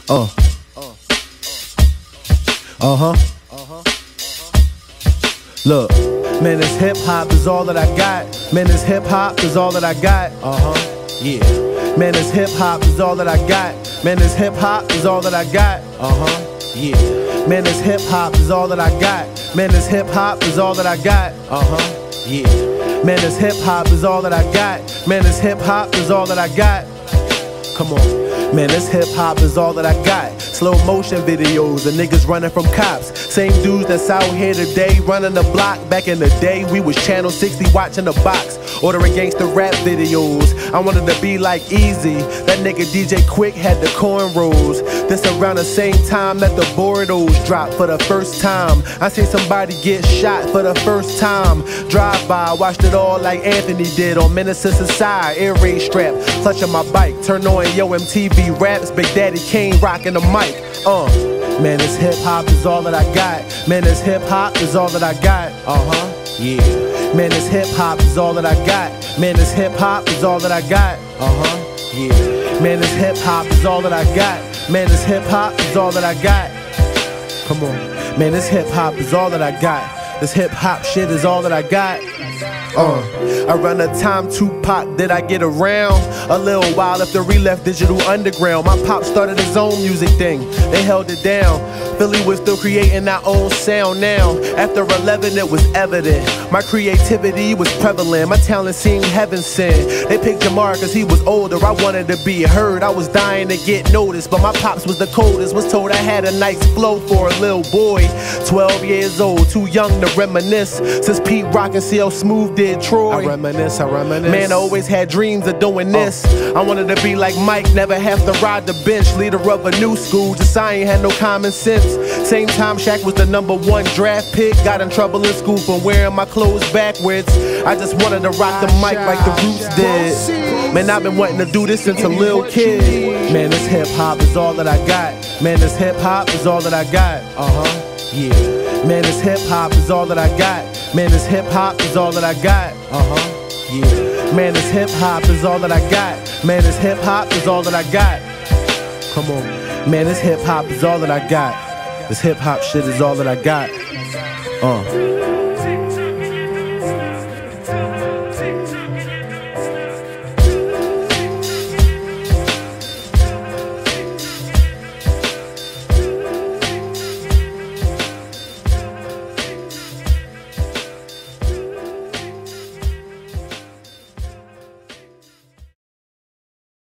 Uh. Look, man, this hip hop is all that I got. Man, this hip hop is all that I got. Yeah. Man, this hip hop is all that I got. Man, this hip hop is all that I got. Yeah. Man, this hip hop is all that I got. Man, this hip hop is all that I got. Yeah. Man, this hip hop is all that I got. Man, this hip hop is all that I got. Come on. Man, this hip hop is all that I got. Slow motion videos of niggas running from cops. Same dudes that's out here today running the block. Back in the day, we was Channel 60 watching the box, ordering gangsta rap videos. I wanted to be like Easy. That nigga DJ Quick had the cornrows. This around the same time that the Bordeaux dropped for the first time. I seen somebody get shot for the first time. Drive by, watched it all like Anthony did on Minnesota side. Air raid strap, clutching my bike. Turn on Yo MTV Raps, Big Daddy Kane rocking the mic. Man, this hip hop is all that I got. Man, this hip hop is all that I got. Yeah. Man, this hip hop is all that I got. Man, this hip hop is all that I got. Yeah. Man, this hip hop is all that I got. Man, this hip hop is all that I got. Come on. Man, this hip hop is all that I got. This hip hop shit is all that I got. Around the time Tupac did I get around, a little while after we left Digital Underground. My pop started his own music thing, they held it down. Philly was still creating our own sound now. After 11 it was evident, my creativity was prevalent. My talent seemed heaven sent. They picked Jamar cause he was older, I wanted to be heard. I was dying to get noticed, but my pops was the coldest. Was told I had a nice flow for a little boy. 12 years old, too young to reminisce. Since Pete Rock and CL Smooth did Troy, I reminisce. Man, I always had dreams of doing this. I wanted to be like Mike, never have to ride the bench. Leader of a new school, just I ain't had no common sense. Same time Shaq was the #1 draft pick. Got in trouble in school for wearing my clothes backwards. I just wanted to rock the mic like the Roots did. Man, I've been wanting to do this since a little kid. Man, this hip hop is all that I got. Man, this hip hop is all that I got. Yeah. Man, this hip hop is all that I got. Man, this hip hop is all that I got. Yeah. Man, this hip hop is all that I got. Man, this hip hop is all that I got. Come on. Man, this hip hop is all that I got. This hip hop shit is all that I got.